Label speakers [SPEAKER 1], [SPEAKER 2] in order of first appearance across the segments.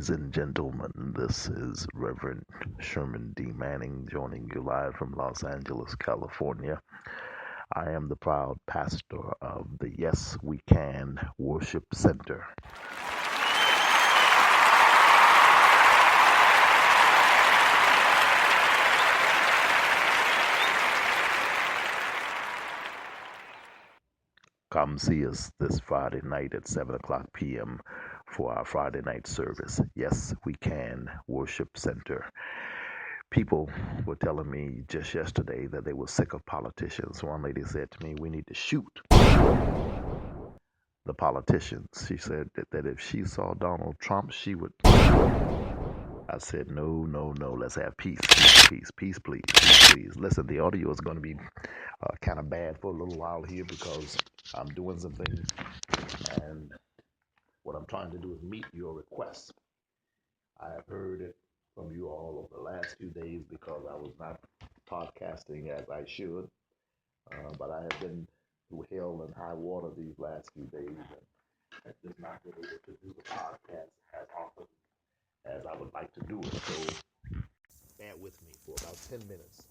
[SPEAKER 1] Ladies and gentlemen, this is Reverend Sherman D. Manning joining you live from Los Angeles, California. I am the proud pastor of the Yes We Can Worship Center. Come see us this Friday night at 7 o'clock p.m. for our Friday night service. Yes, We Can Worship Center. People were telling me just yesterday that they were sick of politicians. One lady said to me, we need to shoot the politicians. She said that if she saw Donald Trump, she would. I said, no, let's have peace, peace, please. Listen, the audio is going to be kind of bad for a little while here because I'm doing some things, and what I'm trying to do is meet your requests. I have heard it from you all over the last few days because I was not podcasting as I should, but I have been through hell and high water these last few days, and have just not been able to do the podcast as often as I would like to do it. So bear with me for about 10 minutes.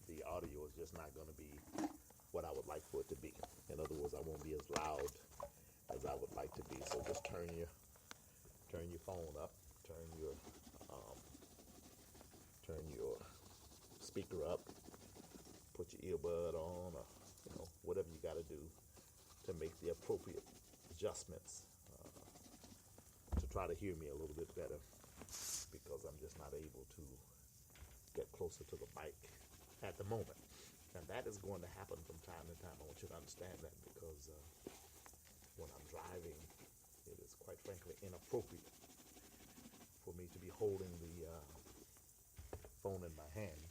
[SPEAKER 1] The audio is just not going to be what I would like for it to be. In other words, I won't be as loud as I would like to be. So just turn your phone up, turn your speaker up, put your earbud on, or whatever you got to do to make the appropriate adjustments to try to hear me a little bit better, because I'm just not able to get closer to the mic at the moment. And that is going to happen from time to time. I want you to understand that, because when I'm driving, it is quite frankly inappropriate for me to be holding the phone in my hand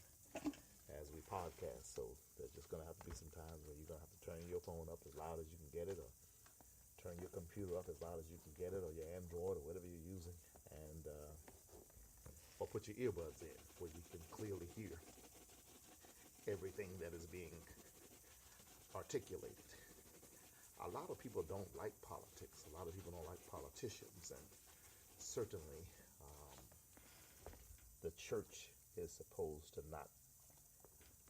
[SPEAKER 1] as we podcast. So there's just going to have to be some times where you're going to have to turn your phone up as loud as you can get it, or turn your computer up as loud as you can get it, or your Android, or whatever you're using, and or put your earbuds in where you can clearly hear everything that is being articulated. A lot of people don't like politics. A lot of people don't like politicians, and certainly the church is supposed to not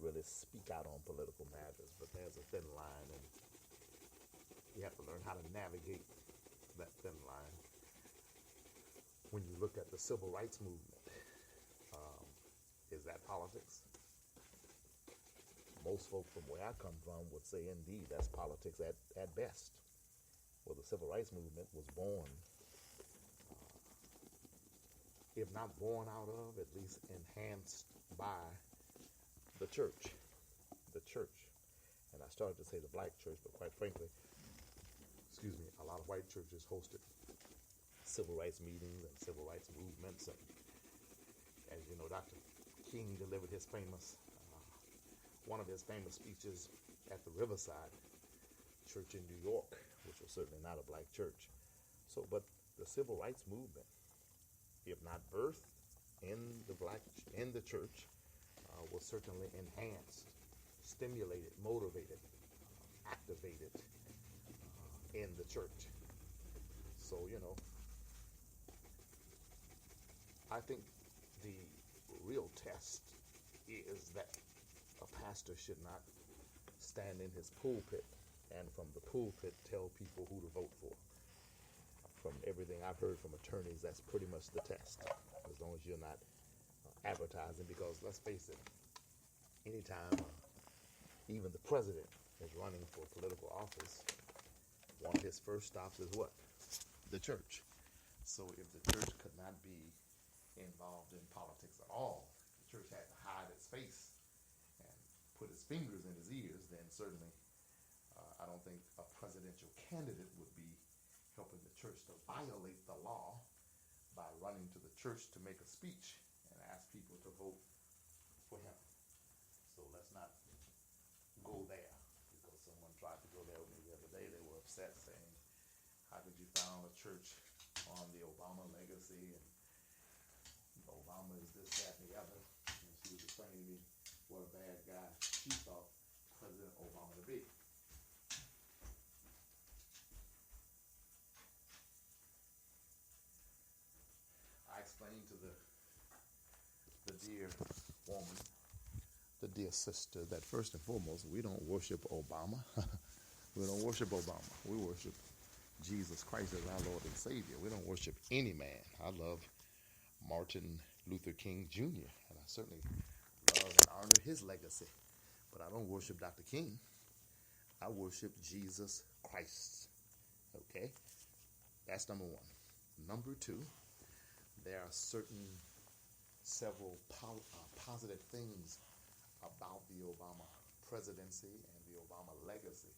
[SPEAKER 1] really speak out on political matters, but there's a thin line, and you have to learn how to navigate that thin line. When you look at the civil rights movement, is that politics? Most folks from where I come from would say, indeed, that's politics at best. Well, the civil rights movement was born, if not born out of, at least enhanced by the church. The church. And I started to say the black church, but quite frankly, a lot of white churches hosted civil rights meetings and civil rights movements. And as you know, Dr. King delivered his one of his famous speeches at the Riverside Church in New York, which was certainly not a black church. So, but the civil rights movement, if not birthed in the church, was certainly enhanced, stimulated, motivated, activated in the church. So, I think the real test is that a pastor should not stand in his pulpit and from the pulpit tell people who to vote for. From everything I've heard from attorneys, that's pretty much the test, as long as you're not advertising, because let's face it, anytime even the president is running for political office, one of his first stops is what? The church. So if the church could not be involved in politics at all, the church had to hide its face and put its fingers in his ears, then certainly I don't think a presidential candidate would be helping the church to violate the law by running to the church to make a speech and ask people to vote for him. So let's not go there, because someone tried to go there with me the other day. They were upset, saying, how could you found a church on the Obama legacy, and Obama is this, that, and the other. And she was explaining to me what a bad guy she thought President Obama to be. dear woman, the dear sister, that first and foremost, we don't worship Obama. We don't worship Obama. We worship Jesus Christ as our Lord and Savior. We don't worship any man. I love Martin Luther King Jr., and I certainly love and honor his legacy. But I don't worship Dr. King. I worship Jesus Christ. Okay? That's number one. Number two, there are several positive things about the Obama presidency and the Obama legacy,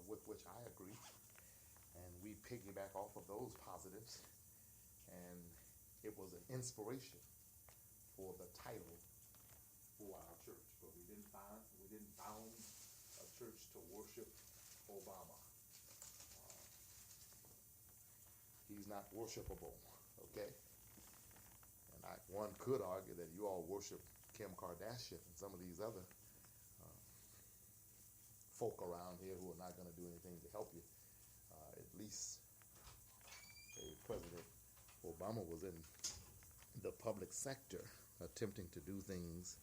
[SPEAKER 1] with which I agree. And we piggyback off of those positives. And it was an inspiration for the title for our church. But we didn't found a church to worship Obama. He's not worshipable, okay? And one could argue that you all worship Kim Kardashian and some of these other folk around here who are not going to do anything to help you. At least President Obama was in the public sector attempting to do things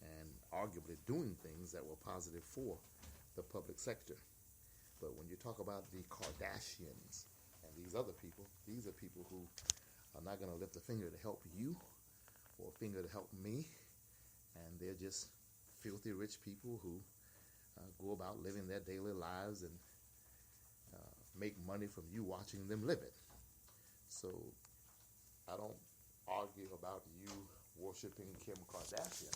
[SPEAKER 1] and arguably doing things that were positive for the public sector. But when you talk about the Kardashians and these other people, these are people who are not going to lift a finger to help you or a finger to help me. And they're just filthy rich people who go about living their daily lives and make money from you watching them live it. So I don't argue about you worshiping Kim Kardashian.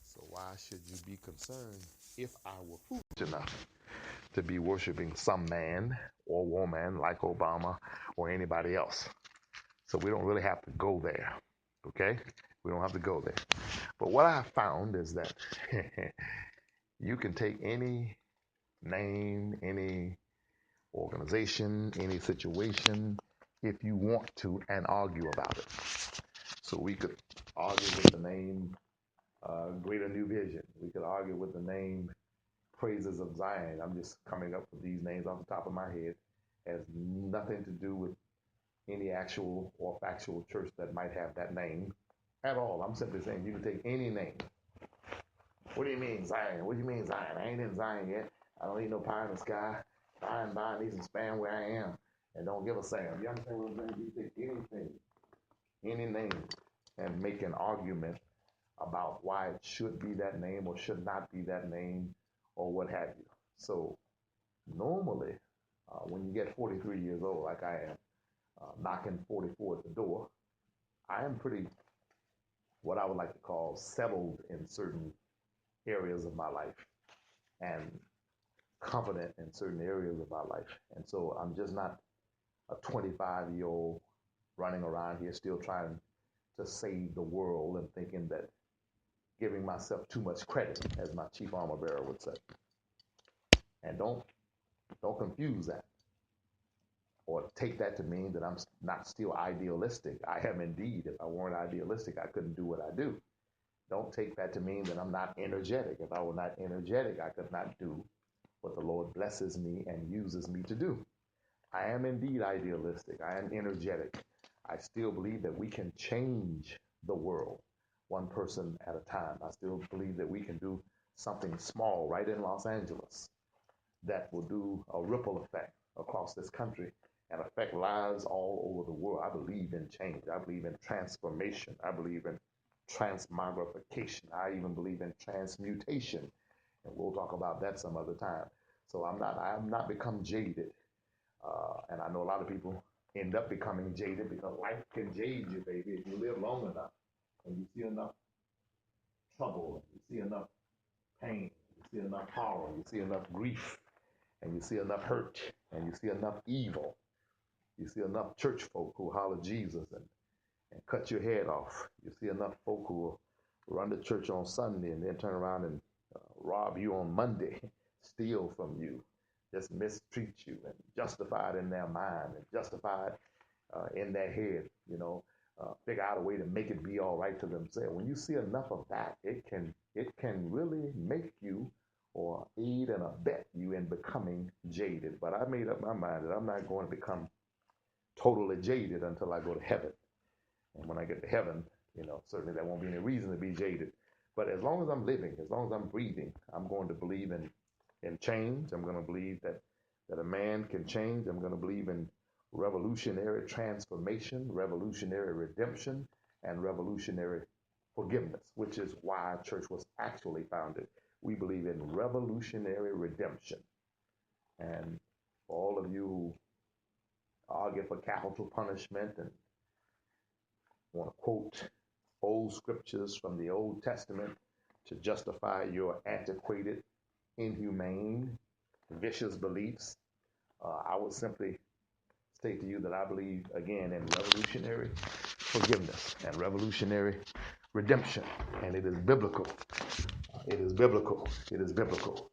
[SPEAKER 1] So why should you be concerned if I were foolish enough to be worshiping some man or woman like Obama or anybody else? So we don't really have to go there, okay? We don't have to go there. But what I have found is that you can take any name, any organization, any situation, if you want to, and argue about it. So we could argue with the name Greater New Vision. We could argue with the name Praises of Zion. I'm just coming up with these names off the top of my head. It has nothing to do with any actual or factual church that might have that name at all. I'm simply saying you can take any name. What do you mean Zion? What do you mean Zion? I ain't in Zion yet. I don't need no pie in the sky. By and by, I need some spam where I am. And don't give a Sam. You understand what I'm saying? You take anything, any name, and make an argument about why it should be that name or should not be that name or what have you. So normally, when you get 43 years old, like I am, knocking 44 at the door, I am pretty, what I would like to call, settled in certain areas of my life and confident in certain areas of my life. And so I'm just not a 25-year-old running around here still trying to save the world and thinking that giving myself too much credit, as my chief armor bearer would say. And don't confuse that or take that to mean that I'm not still idealistic. I am indeed. If I weren't idealistic, I couldn't do what I do. Don't take that to mean that I'm not energetic. If I were not energetic, I could not do what the Lord blesses me and uses me to do. I am indeed idealistic. I am energetic. I still believe that we can change the world one person at a time. I still believe that we can do something small right in Los Angeles that will do a ripple effect across this country and affect lives all over the world. I believe in change. I believe in transformation. I believe in transmogrification. I even believe in transmutation. And we'll talk about that some other time. So I have not become jaded. And I know a lot of people end up becoming jaded because life can jade you, baby, if you live long enough and you see enough trouble, you see enough pain, you see enough horror, you see enough grief, and you see enough hurt, and you see enough evil. You see enough church folk who holler Jesus and cut your head off. You see enough folk who will run to church on Sunday and then turn around and rob you on Monday, steal from you, just mistreat you and justify it in their mind and justify it in their head, figure out a way to make it be all right to themselves. When you see enough of that, it can really make you or aid and abet you in becoming jaded. But I made up my mind that I'm not going to become totally jaded until I go to heaven. And when I get to heaven, Certainly there won't be any reason to be jaded. But as long as I'm living, as long as I'm breathing, I'm going to believe in change. I'm going to believe that a man can change. I'm going to believe in revolutionary transformation, revolutionary redemption, and revolutionary forgiveness, which is why our church was actually founded. We believe in revolutionary redemption. And for all of you who argue for capital punishment and want to quote old scriptures from the Old Testament to justify your antiquated, inhumane, vicious beliefs, I would simply state to you that I believe, again, in revolutionary forgiveness and revolutionary redemption. And it is biblical. It is biblical. It is biblical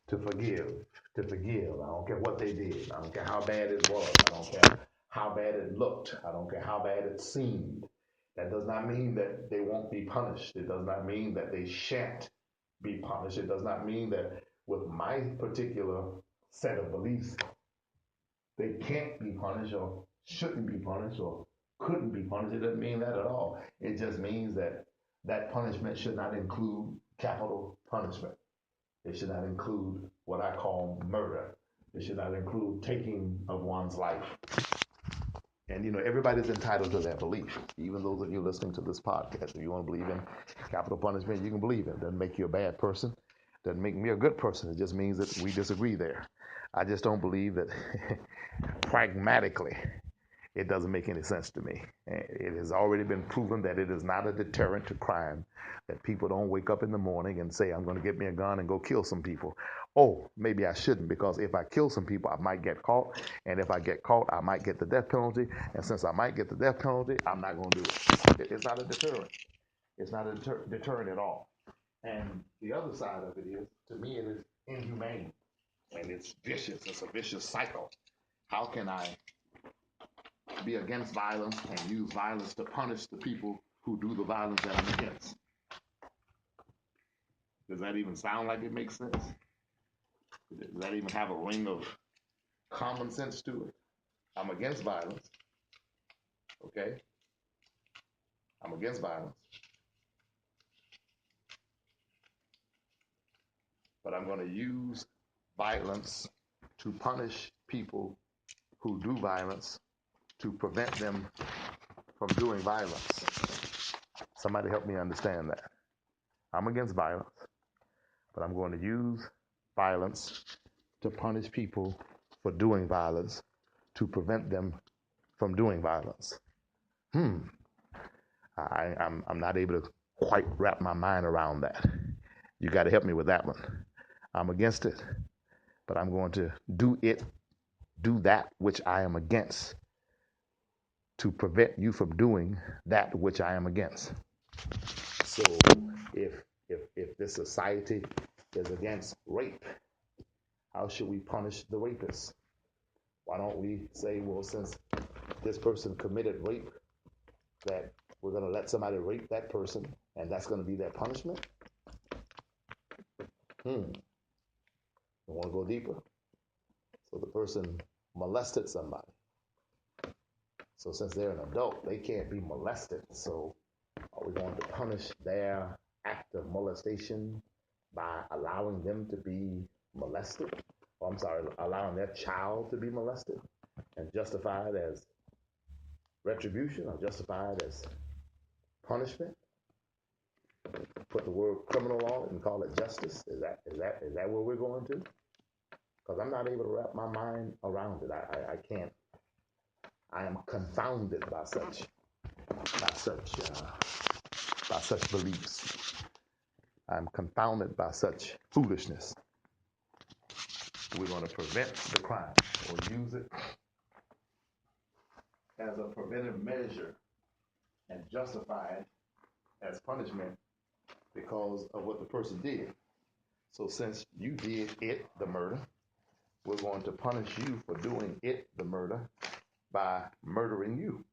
[SPEAKER 1] to forgive. To forgive. I don't care what they did. I don't care how bad it was. I don't care how bad it looked. I don't care how bad it seemed. That does not mean that they won't be punished. It does not mean that they shan't be punished. It does not mean that with my particular set of beliefs, they can't be punished or shouldn't be punished or couldn't be punished. It doesn't mean that at all. It just means that that punishment should not include capital punishment. It should not include what I call murder. It should not include taking of one's life. And everybody's entitled to their belief. Even those of you listening to this podcast, if you want to believe in capital punishment, you can believe it. It doesn't make you a bad person. It doesn't make me a good person. It just means that we disagree there. I just don't believe that pragmatically it doesn't make any sense to me. It has already been proven that it is not a deterrent to crime, that people don't wake up in the morning and say, I'm going to get me a gun and go kill some people. Oh, maybe I shouldn't, because if I kill some people, I might get caught. And if I get caught, I might get the death penalty. And since I might get the death penalty, I'm not going to do it. It's not a deterrent. It's not a deterrent at all. And the other side of it is, to me, it is inhumane. And it's vicious. It's a vicious cycle. How can I be against violence and use violence to punish the people who do the violence that I'm against? Does that even sound like it makes sense? Does that even have a ring of common sense to it? I'm against violence. Okay? I'm against violence. But I'm going to use violence to punish people who do violence to prevent them from doing violence. Somebody help me understand that. I'm against violence, but I'm going to use violence to punish people for doing violence to prevent them from doing violence. I'm not able to quite wrap my mind around that. You got to help me with that one. I'm against it, but I'm going to do that which I am against to prevent you from doing that which I am against. So if this society is against rape, how should we punish the rapist? Why don't we say, well, since this person committed rape, that we're going to let somebody rape that person, and that's going to be their punishment? You want to go deeper? So the person molested somebody. So since they're an adult, they can't be molested. So are we going to punish their act of molestation by allowing them to be molested? Allowing their child to be molested and justify it as retribution or justify it as punishment? Put the word criminal on it and call it justice? Is that where we're going to? Because I'm not able to wrap my mind around it. I can't. I am confounded by such beliefs. I'm confounded by such foolishness. We're going to prevent the crime or use it as a preventive measure and justify it as punishment because of what the person did. So since you did it, the murder, we're going to punish you for doing it, the murder, by murdering you.